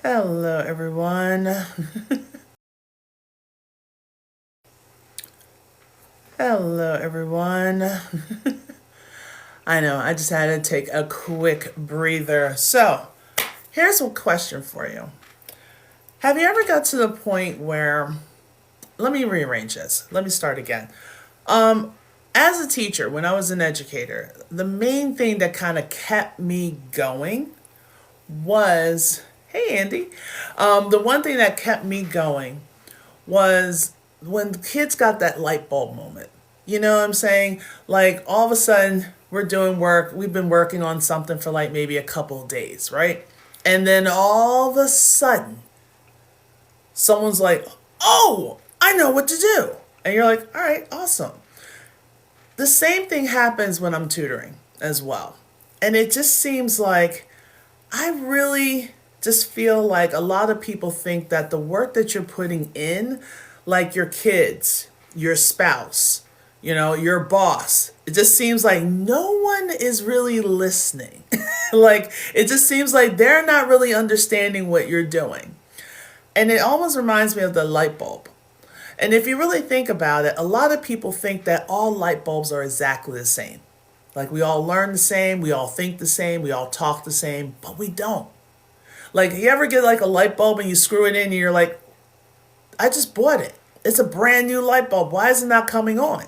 Hello, everyone. Hello, everyone. I know, I just had to take a quick breather. So, here's a question for you. Have you ever got to the point where, let me rearrange this. Let me start again. Um, as a teacher, when I was an educator, the main thing that kind of kept me going was, hey, Andy. The one thing that kept me going was when the kids got that light bulb moment. You know what I'm saying? Like all of a sudden we're doing work, we've been working on something for like maybe a couple of days, right? And then all of a sudden someone's like, "Oh, I know what to do." And you're like, "All right, awesome." The same thing happens when I'm tutoring as well. And it just seems like I really just feel like a lot of people think that the work that you're putting in, like your kids, your spouse, your boss, it just seems like no one is really listening. Like, it just seems like they're not really understanding what you're doing. And it almost reminds me of the light bulb. And if you really think about it, a lot of people think that all light bulbs are exactly the same. Like we all learn the same, we all think the same, we all talk the same, but we don't. Like you ever get like a light bulb and you screw it in and you're like, I just bought it. It's a brand new light bulb. Why is it not coming on?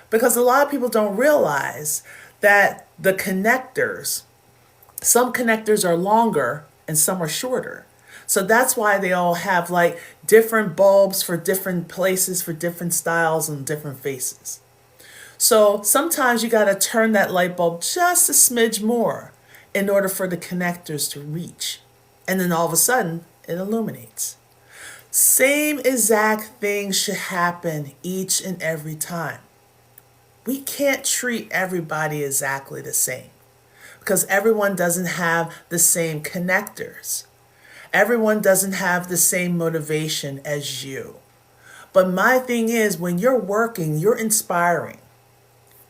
Because a lot of people don't realize that the connectors, some connectors are longer and some are shorter. So that's why they all have like different bulbs for different places, for different styles and different faces. So sometimes you got to turn that light bulb just a smidge more in order for the connectors to reach. And then all of a sudden, it illuminates. Same exact thing should happen each and every time. We can't treat everybody exactly the same because everyone doesn't have the same connectors. Everyone doesn't have the same motivation as you. But my thing is, when you're working, you're inspiring.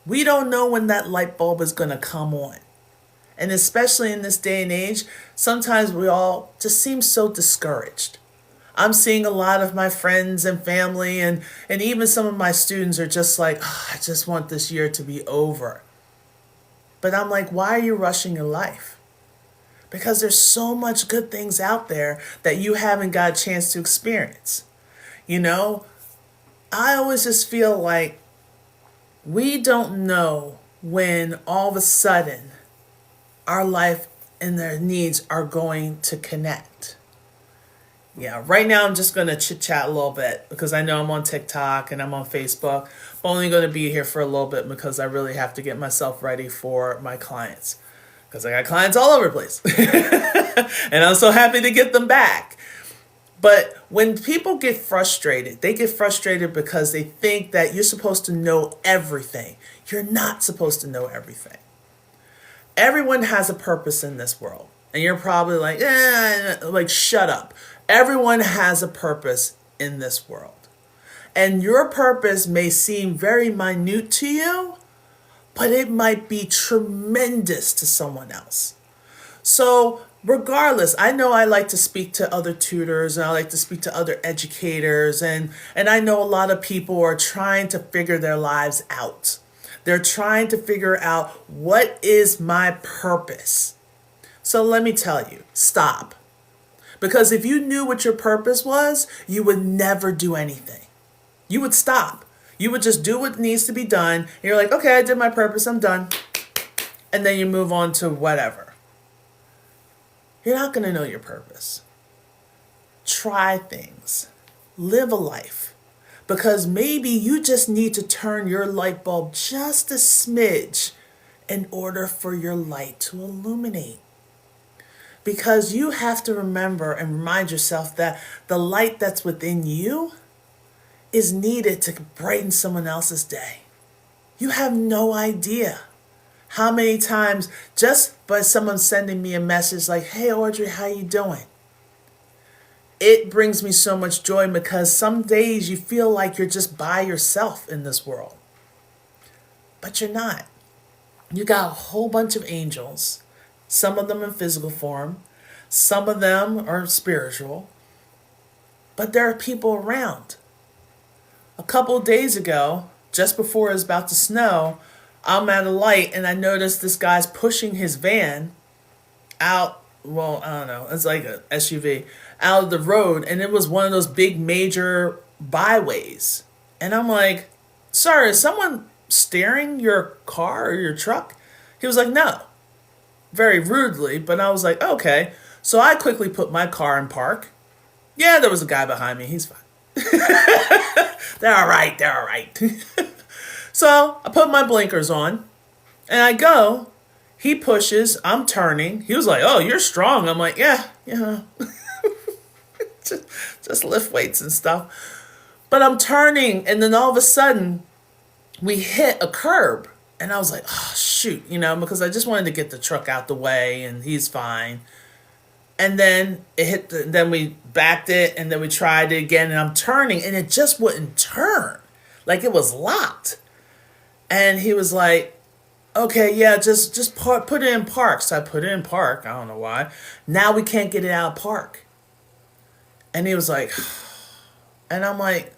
We don't know when that light bulb is going to come on. And especially in this day and age, sometimes we all just seem so discouraged. I'm seeing a lot of my friends and family and even some of my students are just like, oh, I just want this year to be over. But I'm like, why are you rushing your life? Because there's so much good things out there that you haven't got a chance to experience. You know, I always just feel like we don't know when all of a sudden our life and their needs are going to connect. Yeah, right now I'm just going to chit chat a little bit because I know I'm on TikTok and I'm on Facebook. I'm only going to be here for a little bit because I really have to get myself ready for my clients. Because I got clients all over the place. And I'm so happy to get them back. But when people get frustrated, they get frustrated because they think that you're supposed to know everything. You're not supposed to know everything. Everyone has a purpose in this world. And you're probably like, shut up. Everyone has a purpose in this world. And your purpose may seem very minute to you, but it might be tremendous to someone else. So, regardless, I know I like to speak to other tutors and I like to speak to other educators, and I know a lot of people are trying to figure their lives out. They're trying to figure out what is my purpose. So, let me tell you, stop. Because if you knew what your purpose was, you would never do anything. You would stop. You would just do what needs to be done. And you're like, okay, I did my purpose, I'm done. And then you move on to whatever. You're not going to know your purpose. Try things. Live a life. Because maybe you just need to turn your light bulb just a smidge in order for your light to illuminate. Because you have to remember and remind yourself that the light that's within you is needed to brighten someone else's day. You have no idea how many times just by someone sending me a message like, hey Audrey, how you doing? It brings me so much joy because some days you feel like you're just by yourself in this world. But you're not. You got a whole bunch of angels, some of them in physical form, Some of them are spiritual, but there are people around. A couple of days ago, just before it was about to snow, I'm at a light and I noticed this guy's pushing his van out. Well, I don't know, it's like a SUV out of the road, and it was one of those big major byways. And I'm like, sir, is someone steering your car or your truck? He was like, no. Very rudely, but I was like, okay. So I quickly put my car in park. Yeah, there was a guy behind me. He's fine. They're all right. They're all right. So I put my blinkers on and I go. He pushes. I'm turning. He was like, oh, you're strong. I'm like, yeah, just lift weights and stuff. But I'm turning, and then all of a sudden, we hit a curb. And I was like, oh, shoot, because I just wanted to get the truck out the way, and he's fine. And then then we backed it, and then we tried it again, and I'm turning, and it just wouldn't turn. Like it was locked. And he was like, okay, yeah, just put it in park. So I put it in park. I don't know why. Now we can't get it out of park. And he was like, and I'm like,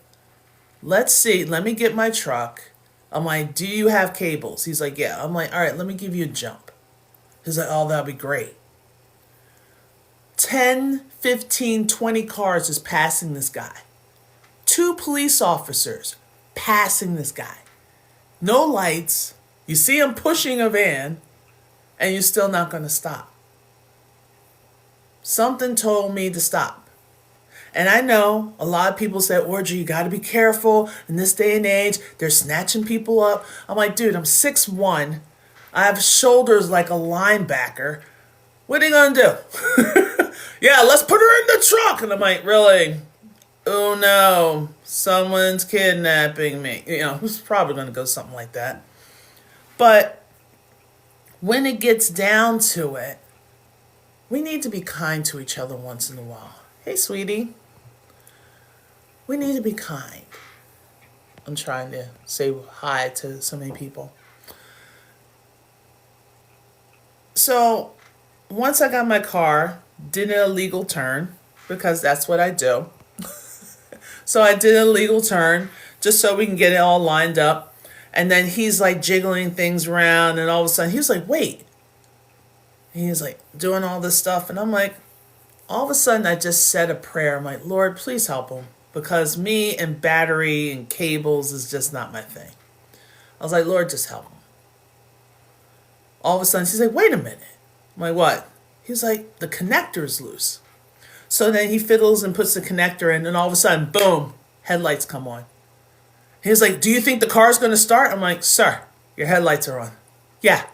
let's see. Let me get my truck. I'm like, do you have cables? He's like, yeah. I'm like, all right, let me give you a jump. He's like, oh, that'll be great. 10, 15, 20 cars is passing this guy. 2 police officers passing this guy. No lights. You see him pushing a van, and you're still not going to stop. Something told me to stop. And I know a lot of people say, Audrey, you got to be careful. In this day and age, they're snatching people up. I'm like, dude, I'm 6'1". I have shoulders like a linebacker. What are you going to do? Yeah, let's put her in the truck. And I'm like, really? Oh, no. Someone's kidnapping me. It's probably going to go something like that. But when it gets down to it, we need to be kind to each other once in a while. Hey, sweetie. We need to be kind. I'm trying to say hi to so many people. So once I got my car, did an illegal turn, because that's what I do. So I did a legal turn just so we can get it all lined up. And then he's like jiggling things around, and all of a sudden he was like, wait. And he's like doing all this stuff. And I'm like, all of a sudden I just said a prayer. I'm like, Lord, please help him. Because me and battery and cables is just not my thing. I was like, Lord, just help him. All of a sudden he's like, wait a minute. I'm like, what? He's like, the connector's loose. So then he fiddles and puts the connector in, and all of a sudden, boom, headlights come on. He was like, do you think the car's going to start? I'm like, sir, your headlights are on. Yeah.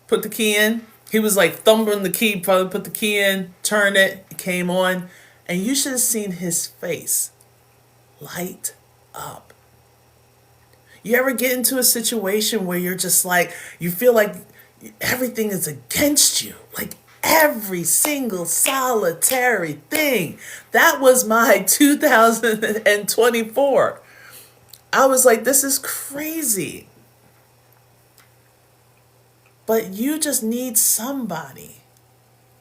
Put the key in. He was like thumbing the key, probably put the key in, turned it, it came on. And you should have seen his face light up. You ever get into a situation where you're just like, you feel like everything is against you? Like every single solitary thing. That was my 2024. I was like, this is crazy. But you just need somebody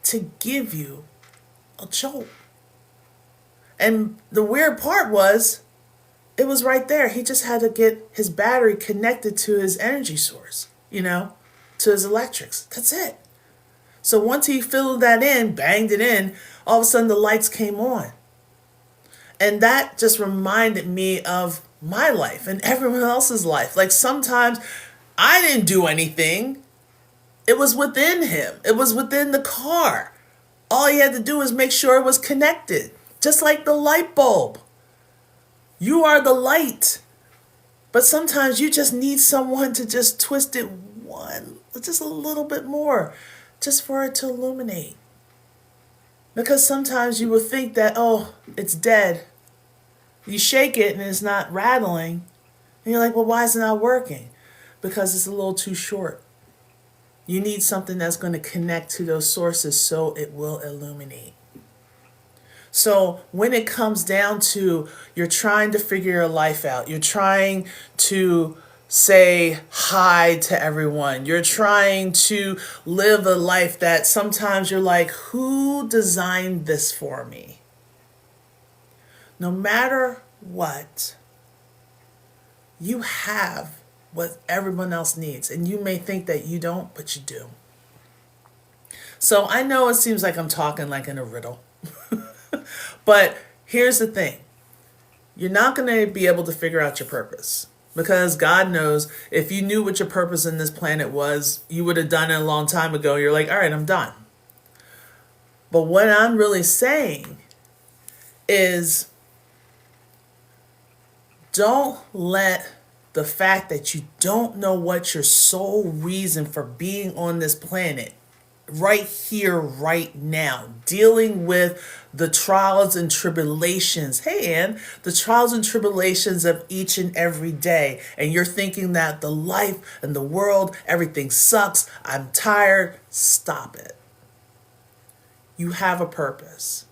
to give you a jolt. And the weird part was, it was right there. He just had to get his battery connected to his energy source, to his electrics. That's it. So once he filled that in, banged it in, all of a sudden the lights came on. And that just reminded me of my life and everyone else's life. Like sometimes I didn't do anything. It was within him. It was within the car. All he had to do was make sure it was connected. Just like the light bulb. You are the light. But sometimes you just need someone to just twist it just a little bit more, just for it to illuminate. Because sometimes you will think that, oh, it's dead. You shake it and it's not rattling. And you're like, well, why is it not working? Because it's a little too short. You need something that's going to connect to those sources so it will illuminate. So when it comes down to you're trying to figure your life out, you're trying to say hi to everyone. You're trying to live a life that sometimes you're like, who designed this for me? No matter what, you have what everyone else needs. And you may think that you don't, but you do. So I know it seems like I'm talking like in a riddle. But here's the thing. You're not going to be able to figure out your purpose. Because God knows if you knew what your purpose in this planet was, you would have done it a long time ago. You're like, all right, I'm done. But what I'm really saying is don't let the fact that you don't know what your sole reason for being on this planet right here, right now, dealing with the trials and tribulations. Hey, Ann, the trials and tribulations of each and every day. And you're thinking that the life and the world, everything sucks. I'm tired. Stop it. You have a purpose.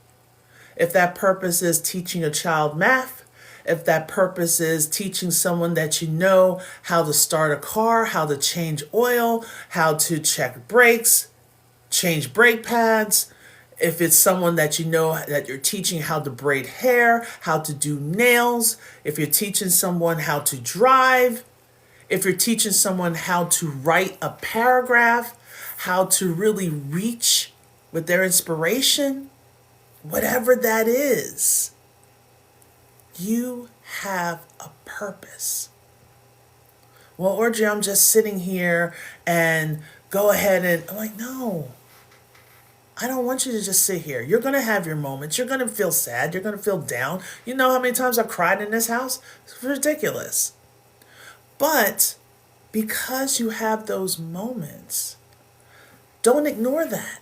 If that purpose is teaching a child math, if that purpose is teaching someone that you know how to start a car, how to change oil, how to check brakes, change brake pads, if it's someone that you know that you're teaching how to braid hair, how to do nails, if you're teaching someone how to drive, if you're teaching someone how to write a paragraph, how to really reach with their inspiration, whatever that is, you have a purpose. Well, Audrey, I'm just sitting here and go ahead and I'm like, no. I don't want you to just sit here. You're going to have your moments. You're going to feel sad. You're going to feel down. You know how many times I've cried in this house? It's ridiculous. But because you have those moments, don't ignore that.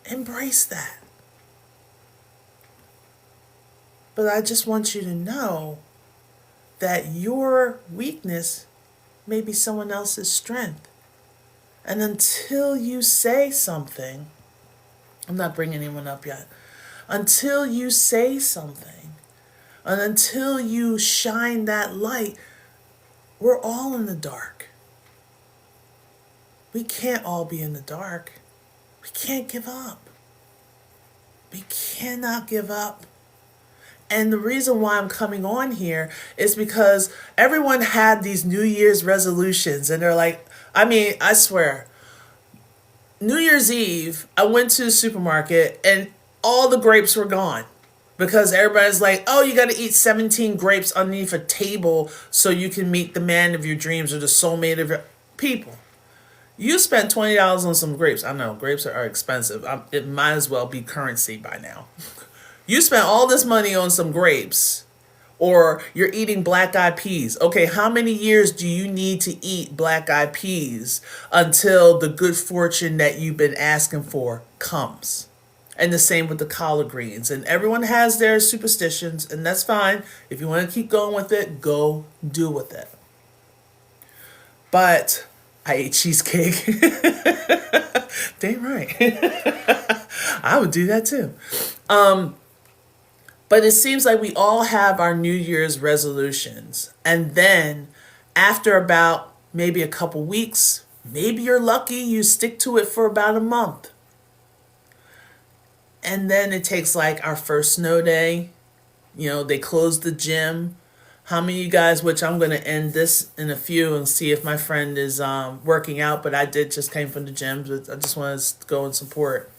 Embrace that. But I just want you to know that your weakness may be someone else's strength. And until you say something, I'm not bringing anyone up yet. Until you say something, and until you shine that light, we're all in the dark. We can't all be in the dark. We can't give up. We cannot give up. And the reason why I'm coming on here is because everyone had these New Year's resolutions, and they're like, I swear, New Year's Eve, I went to the supermarket and all the grapes were gone because everybody's like, oh, you got to eat 17 grapes underneath a table so you can meet the man of your dreams or the soulmate of your people. You spent $20 on some grapes. I know grapes are expensive. It might as well be currency by now. You spent all this money on some grapes. Or you're eating black-eyed peas. Okay, how many years do you need to eat black-eyed peas until the good fortune that you've been asking for comes? And the same with the collard greens. And everyone has their superstitions, and that's fine. If you want to keep going with it, go do with it. But I ate cheesecake. Damn right. I would do that too. But it seems like we all have our New Year's resolutions. And then after about maybe a couple weeks, maybe you're lucky, you stick to it for about a month. And then it takes like our first snow day. You know, they close the gym. How many of you guys, which I'm going to end this in a few and see if my friend is working out, but I did just came from the gym. But I just want to go and support.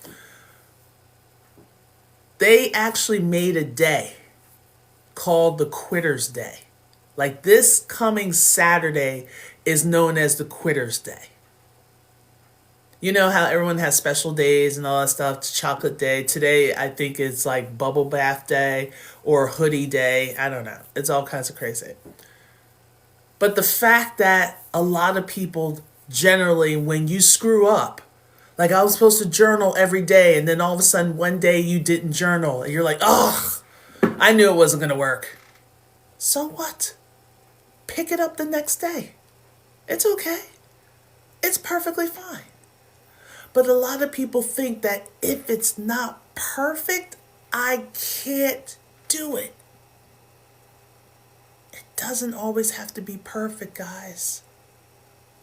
They actually made a day called the Quitter's Day. Like this coming Saturday is known as the Quitter's Day. You know how everyone has special days and all that stuff. Chocolate Day. Today, I think it's like Bubble Bath Day or Hoodie Day. I don't know. It's all kinds of crazy. But the fact that a lot of people generally, when you screw up, like I was supposed to journal every day, and then all of a sudden one day you didn't journal, and you're like, oh, I knew it wasn't going to work. So what? Pick it up the next day. It's okay. It's perfectly fine. But a lot of people think that if it's not perfect, I can't do it. It doesn't always have to be perfect, guys.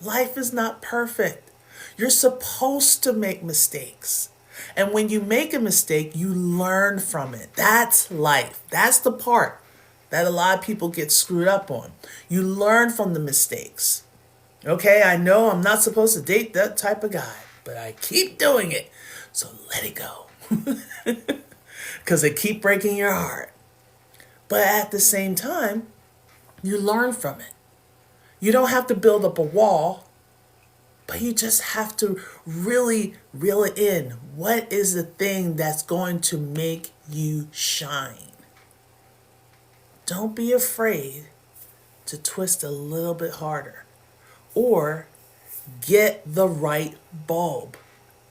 Life is not perfect. You're supposed to make mistakes. And when you make a mistake, you learn from it. That's life. That's the part that a lot of people get screwed up on. You learn from the mistakes. Okay, I know I'm not supposed to date that type of guy, but I keep doing it. So let it go. Because they keep breaking your heart. But at the same time, you learn from it. You don't have to build up a wall, but you just have to really reel it in. What is the thing that's going to make you shine? Don't be afraid to twist a little bit harder or get the right bulb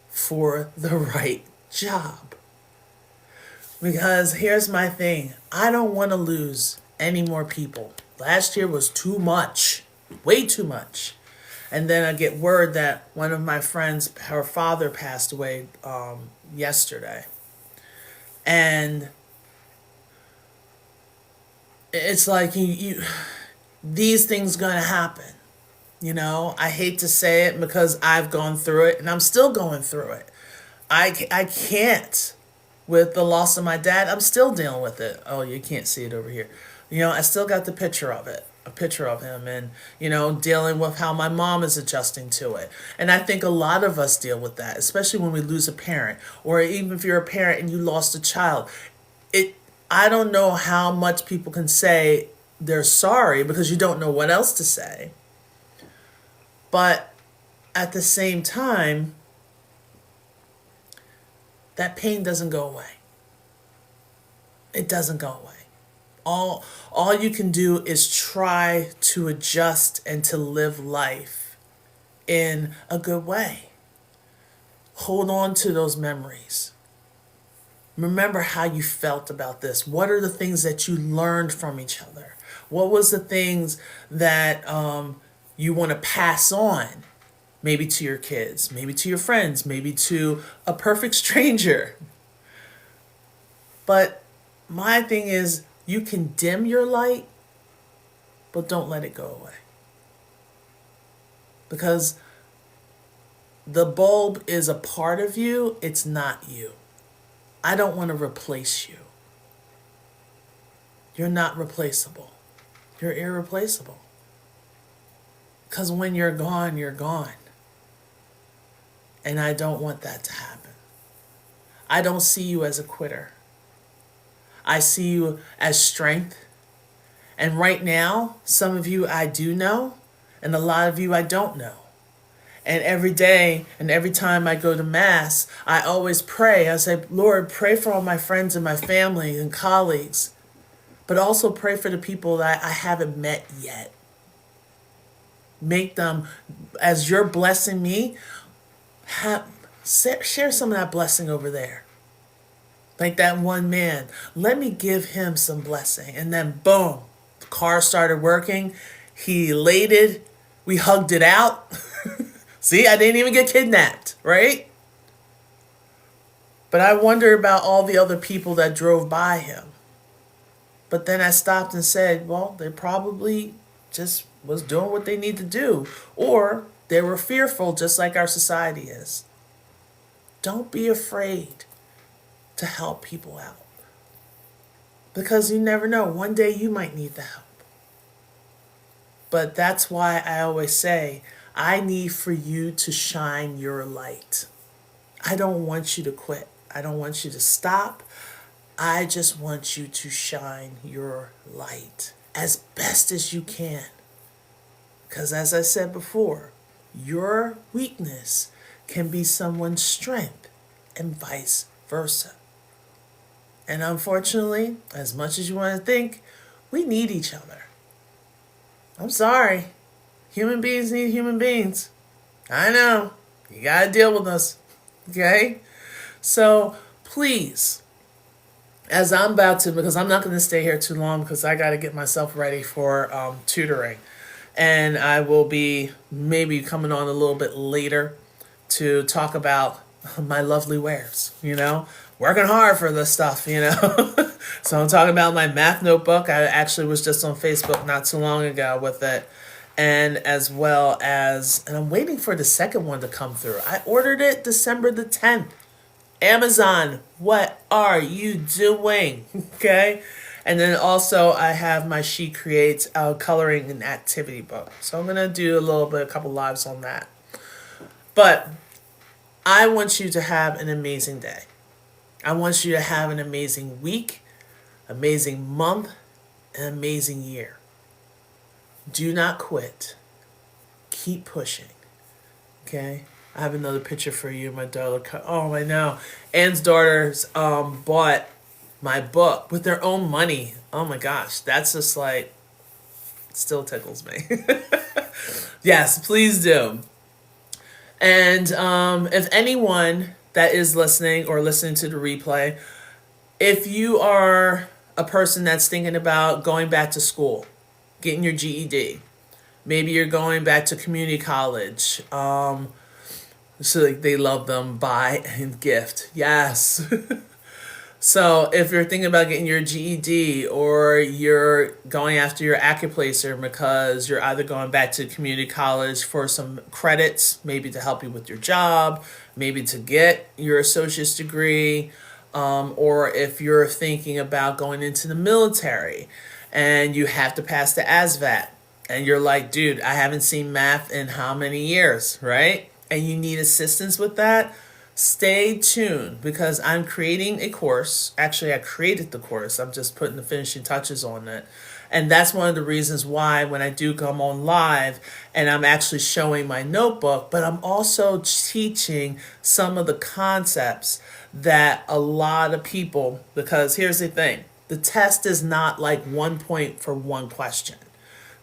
for the right job. Because here's my thing. I don't want to lose any more people. Last year was too much. Way too much. And then I get word that one of my friends, her father passed away yesterday. And it's like these things gonna happen. You know, I hate to say it because I've gone through it and I'm still going through it. I can't. With the loss of my dad, I'm still dealing with it. Oh, you can't see it over here. You know, I still got the picture of it. A picture of him and, you know, dealing with how my mom is adjusting to it. And I think a lot of us deal with that, especially when we lose a parent or even if you're a parent and you lost a child. I don't know how much people can say they're sorry because you don't know what else to say. But at the same time, that pain doesn't go away. It doesn't go away. All you can do is try to adjust and to live life in a good way. Hold on to those memories. Remember how you felt about this. What are the things that you learned from each other? What was the things that you want to pass on? Maybe to your kids, maybe to your friends, maybe to a perfect stranger. But my thing is, you can dim your light, but don't let it go away. Because the bulb is a part of you, it's not you. I don't want to replace you. You're not replaceable. You're irreplaceable. Because when you're gone, you're gone. And I don't want that to happen. I don't see you as a quitter. I see you as strength. And right now, some of you I do know, and a lot of you I don't know. And every day and every time I go to Mass, I always pray. I say, Lord, pray for all my friends and my family and colleagues, but also pray for the people that I haven't met yet. Make them, as you're blessing me, share some of that blessing over there. Like that one man, let me give him some blessing. And then boom, the car started working. He elated. We hugged it out. See, I didn't even get kidnapped, right? But I wonder about all the other people that drove by him. But then I stopped and said, well, they probably just was doing what they need to do. Or they were fearful, just like our society is. Don't be afraid to help people out. Because you never know. One day you might need the help. But that's why I always say, I need for you to shine your light. I don't want you to quit. I don't want you to stop. I just want you to shine your light as best as you can. Because as I said before, your weakness can be someone's strength and vice versa. And unfortunately, as much as you want to think, we need each other. I'm sorry. Human beings need human beings. I know. You got to deal with us. Okay? So please, as I'm about to, because I'm not going to stay here too long because I got to get myself ready for tutoring. And I will be maybe coming on a little bit later to talk about my lovely wares, you know, working hard for this stuff, you know. So I'm talking about my math notebook. I actually was just on Facebook not too long ago with it. And as well as, and I'm waiting for the second one to come through. I ordered it December the 10th. Amazon, what are you doing? Okay. And then also I have my She Creates coloring and activity book. So I'm going to do a couple lives on that. But I want you to have an amazing day. I want you to have an amazing week, amazing month, an amazing year. Do not quit. Keep pushing. Okay? I have another picture for you. My daughter. Oh, I know. Anne's daughters bought my book with their own money. Oh my gosh. That's just like, still tickles me. Yes, please do. And if anyone that is listening or listening to the replay, if you are a person that's thinking about going back to school, getting your GED, maybe you're going back to community college, so like they love them, buy and gift. Yes. So if you're thinking about getting your GED or you're going after your acuplacer because you're either going back to community college for some credits, maybe to help you with your job, maybe to get your associate's degree, or if you're thinking about going into the military and you have to pass the ASVAT and you're like, dude, I haven't seen math in how many years, right? And you need assistance with that, stay tuned because I'm creating a course. Actually, I created the course. I'm just putting the finishing touches on it. And that's one of the reasons why when I do come on live and I'm actually showing my notebook, but I'm also teaching some of the concepts that a lot of people, because here's the thing, the test is not like 1 point for one question.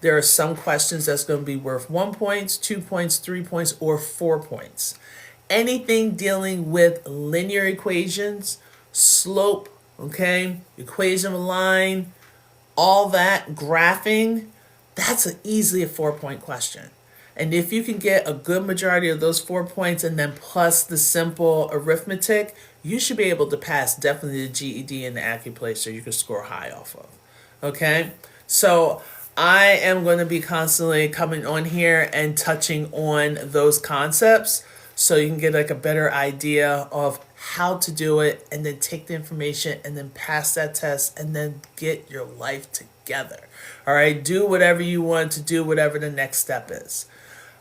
There are some questions that's going to be worth 1 point, 2 points, 3 points, or 4 points. Anything dealing with linear equations, slope, okay, equation of line, all that, graphing, that's easily a 4-point question. And if you can get a good majority of those 4 points and then plus the simple arithmetic, you should be able to pass definitely the GED and the acuplacer you can score high off of. Okay? So I am going to be constantly coming on here and touching on those concepts so you can get like a better idea of how to do it and then take the information and then pass that test and then get your life together. All right, do whatever you want to do, whatever the next step is.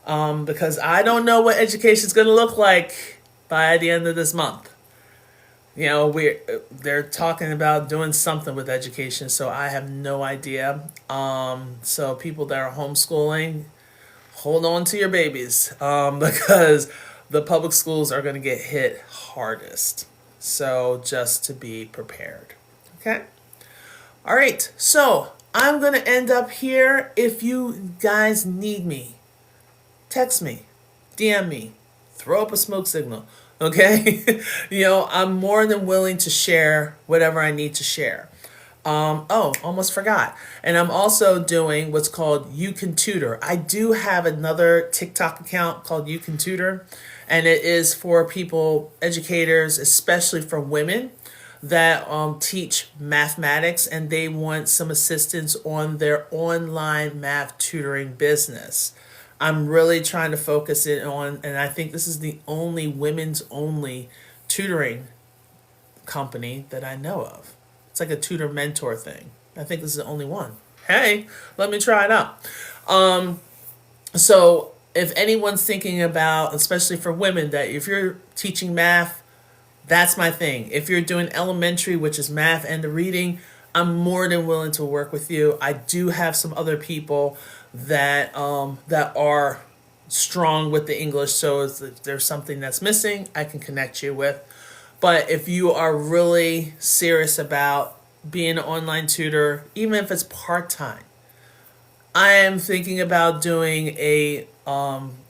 Because I don't know what education is going to look like by the end of this month. You know, they're talking about doing something with education, so I have no idea. So people that are homeschooling, hold on to your babies, because the public schools are going to get hit hardest. So just to be prepared. Okay? All right. So I'm going to end up here. If you guys need me, text me, DM me, throw up a smoke signal. Okay? You know, I'm more than willing to share whatever I need to share. Almost forgot. And I'm also doing what's called You Can Tutor. I do have another TikTok account called You Can Tutor. And it is for people, educators, especially for women that teach mathematics and they want some assistance on their online math tutoring business. I'm really trying to focus it on, and I think this is the only women's only tutoring company that I know of. It's like a tutor mentor thing. I think this is the only one. Hey, let me try it out. So if anyone's thinking about, especially for women, that if you're teaching math, that's my thing. If you're doing elementary, which is math and the reading, I'm more than willing to work with you. I do have some other people that are strong with the English, so if there's something that's missing, I can connect you with. But if you are really serious about being an online tutor, even if it's part-time, I am thinking about doing a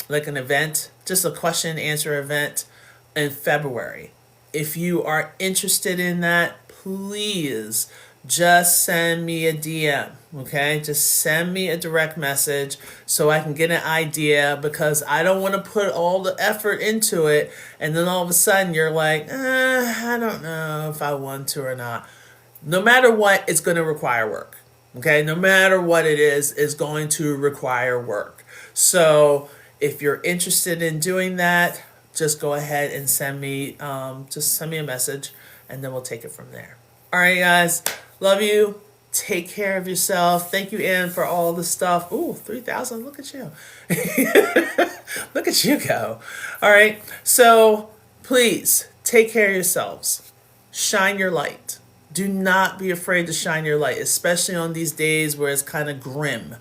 like an event, just a question and answer event in February. If you are interested in that, please just send me a DM, okay? Just send me a direct message so I can get an idea, because I don't want to put all the effort into it and then all of a sudden you're like, I don't know if I want to or not. No matter what, it's going to require work. Okay, no matter what it is going to require work. So if you're interested in doing that, just go ahead and just send me a message, and then we'll take it from there. All right, guys, love you. Take care of yourself. Thank you, Ann, for all the stuff. Ooh, 3,000. Look at you. Look at you go. All right. So please take care of yourselves. Shine your light. Do not be afraid to shine your light, especially on these days where it's kind of grim.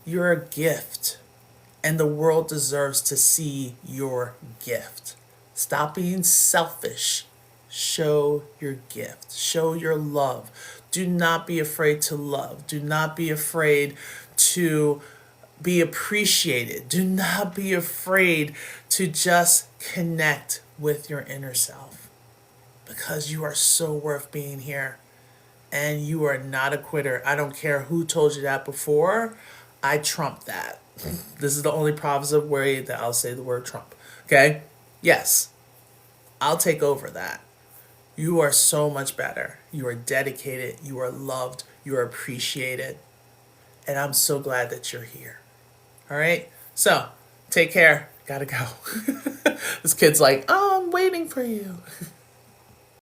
You're a gift, and the world deserves to see your gift. Stop being selfish. Show your gift. Show your love. Do not be afraid to love. Do not be afraid to be appreciated. Do not be afraid to just connect with your inner self, because you are so worth being here, and you are not a quitter. I don't care who told you that before. I trump that. This is the only positive way that I'll say the word Trump. Okay? Yes, I'll take over that. You are so much better. You are dedicated. You are loved. You are appreciated. And I'm so glad that you're here. All right? So, take care. Gotta go. This kid's like, oh, I'm waiting for you.